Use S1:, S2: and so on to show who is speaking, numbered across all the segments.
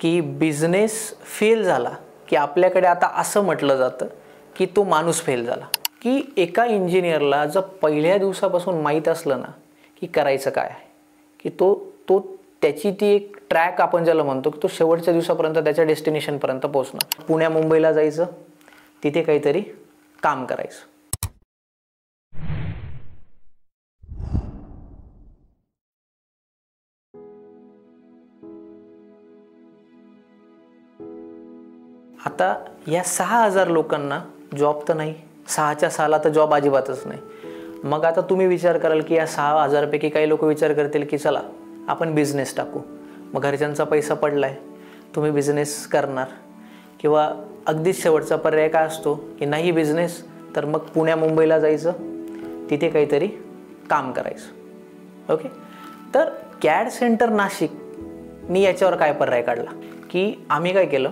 S1: की business fail झाला की आपल्याकडे आता असं म्हटलं जातं की तो माणूस फेल झाला. की एका इंजिनियरला जर पहिल्या दिवसापासून माहीत असलं ना की करायचं काय आहे, की तो तो त्याची ती एक ट्रॅक आपण ज्याला म्हणतो की तो शेवटच्या दिवसापर्यंत त्याच्या डेस्टिनेशनपर्यंत पोहोचणार. पुण्या मुंबईला जायचं, तिथे काहीतरी काम करायचं. आता या 6,000 लोकांना जॉब तर नाही, 6च्या 6ला तर जॉब अजिबातच नाही. मग आता तुम्ही विचार कराल की या 6,000 पैकी काही लोक विचार करतील की चला आपण बिझनेस टाकू. मग घरच्यांचा पैसा पडलाय, तुम्ही बिझनेस करणार. किंवा अगदीच शेवटचा पर्याय काय असतो की नाही बिझनेस तर मग पुण्या मुंबईला जायचं, तिथे काहीतरी काम करायचं. ओके, तर कॅड सेंटर नाशिकनी याच्यावर काय पर्याय काढला की आम्ही काय केलं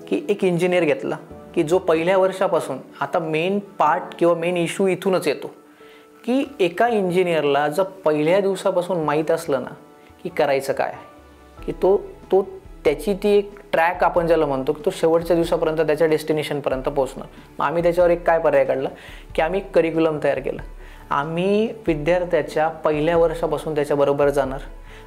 S1: की एक इंजिनियर घेतला की जो पहिल्या वर्षापासून, आता मेन पार्ट किंवा मेन इश्यू इथूनच येतो की एका इंजिनियरला जर पहिल्या दिवसापासून माहीत असलं ना की करायचं काय आहे, की तो त्याची ती एक ट्रॅक आपण ज्याला म्हणतो की तो शेवटच्या दिवसापर्यंत त्याच्या डेस्टिनेशनपर्यंत पोहोचणार. मग आम्ही त्याच्यावर एक काय पर्याय काढला की आम्ही करिक्युलम तयार केलं. आम्ही विद्यार्थ्याच्या पहिल्या वर्षापासून त्याच्याबरोबर जाणार,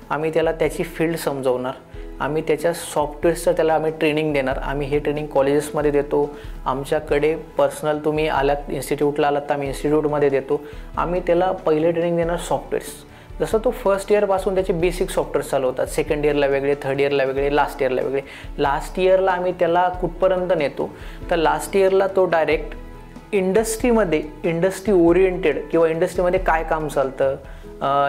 S1: आम्ही त्याला त्याची फील्ड समजवणार, आम्ही त्याच्या सॉफ्टवेअर्सचं त्याला आम्ही ट्रेनिंग देणार. आम्ही हे ट्रेनिंग कॉलेजेसमध्ये देतो, आमच्याकडे पर्सनल तुम्ही आलात इन्स्टिट्यूटला आलात तर आम्ही इन्स्टिट्यूटमध्ये देतो. आम्ही त्याला पहिले ट्रेनिंग देणार सॉफ्टवेअर्स. जसं तो फर्स्ट इयरपासून त्याचे बेसिक सॉफ्टवेअर्स चालू होतात, सेकंड इयरला वेगळे, थर्ड इयरला वेगळे, लास्ट इयरला वेगळे. लास्ट इयरला आम्ही त्याला कुठपर्यंत नेतो तर लास्ट इयरला तो डायरेक्ट इंडस्ट्रीमध्ये, इंडस्ट्री ओरिएंटेड किंवा इंडस्ट्रीमध्ये काय काम चालतं,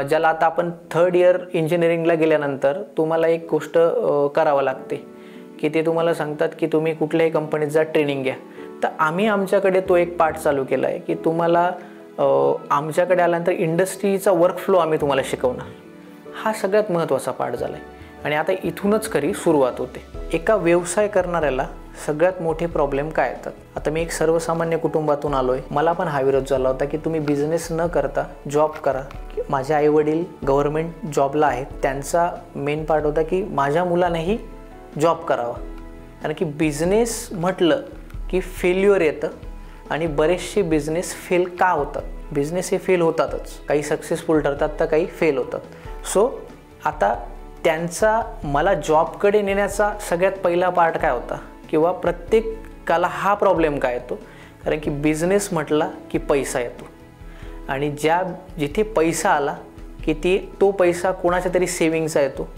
S1: ज्याला आता आपण थर्ड इयर इंजिनिअरिंगला गेल्यानंतर तुम्हाला एक गोष्ट करावं लागते की ते तुम्हाला सांगतात की तुम्ही कुठल्याही कंपनीत जा, ट्रेनिंग घ्या. तर आम्ही आमच्याकडे तो एक पार्ट चालू केला आहे की तुम्हाला आमच्याकडे आल्यानंतर इंडस्ट्रीचा वर्कफ्लो आम्ही तुम्हाला शिकवणार. हा सगळ्यात महत्त्वाचा पार्ट झाला आहे आणि आता इथूनच खरी सुरुवात होते. एका व्यवसाय करणाऱ्याला सगळ्यात मोठे प्रॉब्लेम काय येतात. आता मी एक सर्वसामान्य कुटुंबातून आलो आहे, मला पण हा विरोध झाला होता की तुम्ही बिझनेस न करता जॉब करा. माझे आईवडील गव्हर्नमेंट जॉबला आहेत, त्यांचा मेन पार्ट होता की माझ्या मुलानेही जॉब करावा. कारण की बिझनेस म्हटलं की फेल्युअर येतं आणि बरेचसे बिझनेस फेल का होतात. बिझनेस हे फेल होतातच, काही सक्सेसफुल ठरतात तर काही फेल होतात. सो आता त्यांचा मला जॉबकडे नेण्याचा सगळ्यात पहिला पार्ट काय होता किंवा प्रत्येकाला हा प्रॉब्लेम काय येतो, कारण की बिझनेस म्हटला की पैसा येतो आणि जिथे पैसा आला की तो पैसा कोणाच्या तरी सेविंगचा येतो.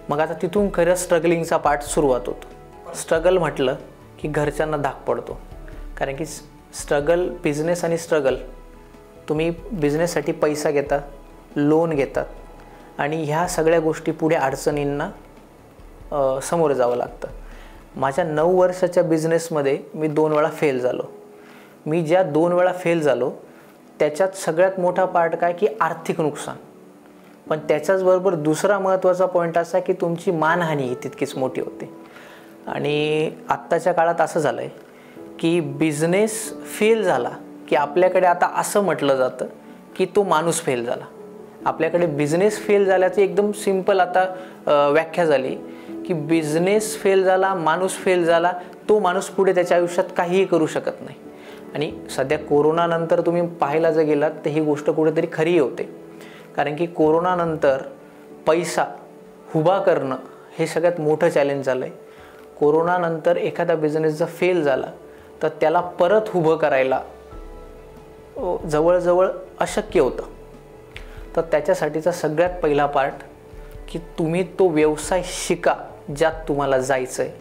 S1: मग आता तिथून खरं स्ट्रगलिंगचा पार्ट सुरुवात होतो. स्ट्रगल म्हटलं की घरच्यांना धाक पडतो, कारण की स्ट्रगल, बिझनेस आणि स्ट्रगल, तुम्ही बिझनेससाठी पैसा घेता, लोन घेतात आणि ह्या सगळ्या गोष्टी पुढे अडचणींना समोर जावं लागतं. माझ्या 9 वर्षाच्या बिझनेसमध्ये मी 2 वेळा फेल झालो. मी ज्या 2 वेळा फेल झालो त्याच्यात सगळ्यात मोठा पार्ट काय की आर्थिक नुकसान. पण त्याच्याचबरोबर दुसरा महत्त्वाचा पॉईंट असा की तुमची मानहानी ही तितकीच मोठी होते. आणि आत्ताच्या काळात असं झालं आहे की बिझनेस फेल झाला की आपल्याकडे आता असं म्हटलं जातं की तो माणूस फेल झाला. आपल्याकडे बिझनेस फेल झाल्याची एकदम सिंपल आता व्याख्या झाली की बिझनेस फेल झाला, माणूस फेल झाला, तो माणूस पुढे त्याच्या आयुष्यात काहीही करू शकत नाही. आणि सध्या कोरोनानंतर तुम्ही पाहायला जर गेलात तर ही गोष्ट कुठेतरी खरी होते, कारण की कोरोनानंतर पैसा उभा करणं हे सगळ्यात मोठं चॅलेंज झालं आहे. कोरोनानंतर एखादा बिझनेस जर फेल झाला तर त्याला परत उभं करायला जवळजवळ अशक्य होतं. तर त्याच्यासाठीचा सगळ्यात पहिला पार्ट की तुम्ही तो व्यवसाय शिका ज्यात तुम्हाला जायचं आहे.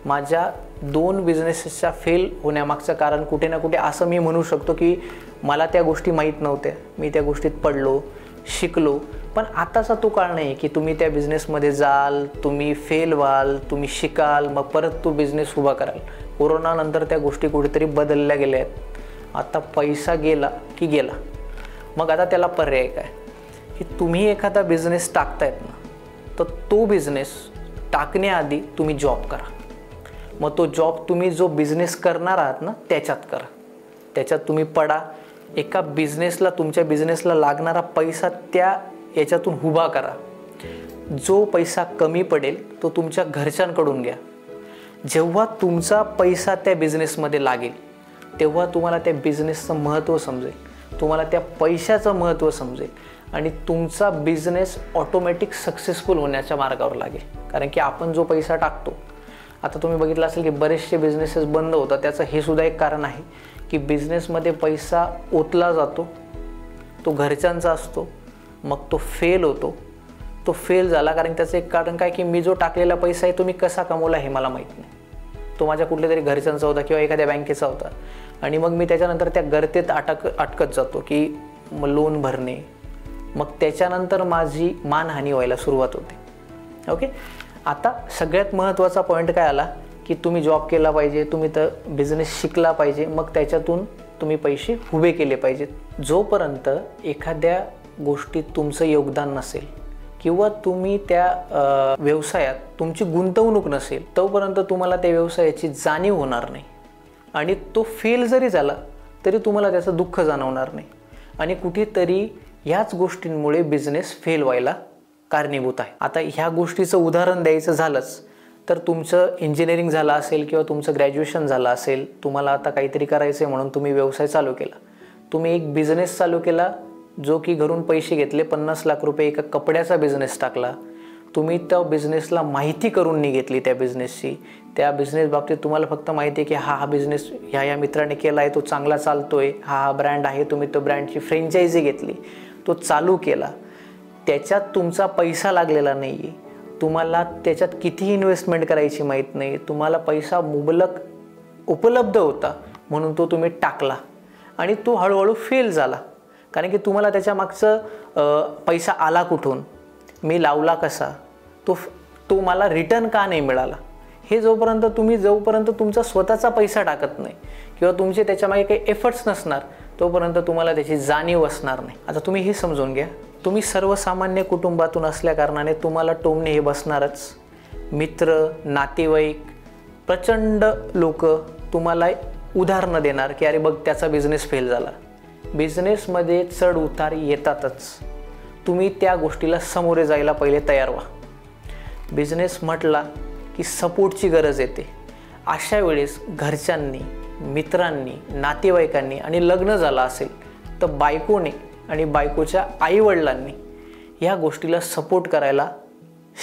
S1: माझ्या 2 बिझनेसेसच्या फेल होण्यामागचं कारण कुठे ना कुठे असं मी म्हणू शकतो की मला त्या गोष्टी माहीत नव्हत्या, मी त्या गोष्टीत पडलो, शिकलो. पण आताचा तो काळ नाही की तुम्ही त्या बिझनेसमध्ये जाल, तुम्ही फेल व्हाल, तुम्ही शिकाल, मग परत तो बिझनेस उभा कराल. कोरोनानंतर त्या गोष्टी कुठेतरी बदलल्या गेल्या आहेत. आता पैसा गेला की गेला. मग आता त्याला पर्याय काय की तुम्ही एखादा बिझनेस टाकतायत ना, तर तो बिझनेस टाकण्याआधी तुम्ही जॉब करा. मग तो जॉब तुम्ही जो बिझनेस करणार आहात ना त्याच्यात करा, त्याच्यात तुम्ही पडा. एका बिझनेसला, तुमच्या बिझनेसला लागणारा पैसा त्या याच्यातून उभा करा. जो पैसा कमी पडेल तो तुमच्या घरच्यांकडून घ्या. जेव्हा तुमचा पैसा त्या बिझनेसमध्ये लागेल तेव्हा तुम्हाला त्या बिझनेसचं महत्त्व समजेल, तुम्हाला त्या पैशाचं महत्त्व समजेल आणि तुमचा बिझनेस ऑटोमॅटिक सक्सेसफुल होण्याच्या मार्गावर लागेल. कारण की आपण जो पैसा टाकतो, आता तुम्ही बघितलं असेल की बरेचसे बिझनेसेस बंद होतात. त्याचं हे सुद्धा एक कारण आहे की बिझनेसमध्ये पैसा ओतला जातो, तो घरच्यांचा असतो, मग तो फेल होतो. तो फेल झाला कारण त्याचं एक कारण काय की मी जो टाकलेला पैसा आहे तो मी कसा कमवला हे मला माहीत नाही. तो माझ्या कुठल्या तरी घरच्यांचा होता किंवा एखाद्या बँकेचा होता आणि मग मी त्याच्यानंतर त्या गर्तेत अटकत जातो की लोन भरणे, मग त्याच्यानंतर माझी मानहानी व्हायला सुरुवात होते. ओके, आता सगळ्यात महत्त्वाचा पॉईंट काय आला की तुम्ही जॉब केला पाहिजे, तुम्ही तर बिझनेस शिकला पाहिजे, मग त्याच्यातून तुम्ही पैसे उभे केले पाहिजेत. जोपर्यंत एखाद्या गोष्टीत तुमचं योगदान नसेल किंवा तुम्ही त्या व्यवसायात तुमची गुंतवणूक नसेल तोपर्यंत तुम्हाला त्या व्यवसायाची जाणीव होणार नाही आणि तो फेल जरी झाला तरी तुम्हाला त्याचं दुःख जाणवणार नाही आणि कुठेतरी ह्याच गोष्टींमुळे बिझनेस फेल व्हायला कारणीभूत आहे. आता ह्या गोष्टीचं उदाहरण द्यायचं झालंच तर तुमचं इंजिनिअरिंग झालं असेल किंवा तुमचं ग्रॅज्युएशन झालं असेल, तुम्हाला आता काहीतरी करायचं आहे म्हणून तुम्ही व्यवसाय चालू केला, तुम्ही एक बिझनेस चालू केला जो की घरून पैसे घेतले, 50 लाख रुपये एका कपड्याचा बिझनेस टाकला. तुम्ही त्या बिझनेसला माहिती करून नाही घेतली त्या बिझनेसची. त्या बिझनेस बाबतीत तुम्हाला फक्त माहिती आहे की हा बिझनेस ह्या मित्राने केला आहे, तो चांगला चालतोय, हा ब्रँड आहे, तुम्ही तो ब्रँडची फ्रँचायझी घेतली, तो चालू केला. त्याच्यात तुमचा पैसा लागलेला नाही आहे, तुम्हाला त्याच्यात किती इन्व्हेस्टमेंट करायची माहीत नाही, तुम्हाला पैसा मुबलक उपलब्ध होता म्हणून तो तुम्ही टाकला आणि तो हळूहळू फेल झाला. कारण की तुम्हाला त्याच्या मागचं पैसा आला कुठून, मी लावला कसा, तो मला रिटर्न का नाही मिळाला, हे जोपर्यंत तुमचा स्वतःचा पैसा टाकत नाही किंवा तुमचे त्याच्यामागे काही एफर्ट्स नसणार तोपर्यंत तुम्हाला त्याची जाणीव असणार नाही. आता तुम्ही हे समजून घ्या, तुम्ही सर्वसामान्य कुटुंबातून असल्या कारणाने तुम्हाला टोमणे हे बसणारच. मित्र, नातेवाईक, प्रचंड लोक तुम्हाला उदाहरणं देणार की अरे बघ त्याचा बिझनेस फेल झाला. बिझनेसमध्ये चढ उतार येतातच, तुम्ही त्या गोष्टीला सामोरे जायला पहिले तयार व्हा. बिझनेस म्हटला की सपोर्टची गरज येते. अशा वेळेस घरच्यांनी, मित्रांनी, नातेवाईकांनी आणि लग्न झालं असेल तर बायकोने आणि बायकोच्या आईवडिलांनी ह्या गोष्टीला सपोर्ट करायला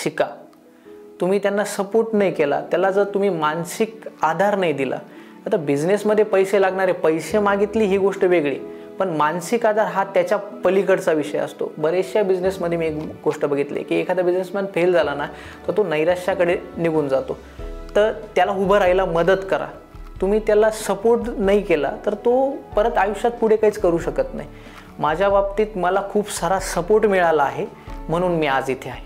S1: शिका. तुम्ही त्यांना सपोर्ट नाही केला, त्याला जर तुम्ही मानसिक आधार नाही दिला, आता बिझनेसमध्ये पैसे लागणारे, पैसे मागितली ही गोष्ट वेगळी, पण मानसिक आधार हा त्याच्या पलीकडचा विषय असतो. बरेचशा बिझनेसमध्ये मी एक गोष्ट बघितली की एखादा बिझनेसमॅन फेल झाला ना तर तो नैराश्याकडे निघून जातो. तर त्याला उभं राहायला मदत करा. तुम्ही त्याला सपोर्ट नाही केला तर तो परत आयुष्यात पुढे काहीच करू शकत नाही. माझ्या बाबतीत मला खूप सारा सपोर्ट मिळाला आहे म्हणून मी आज इथे आहे.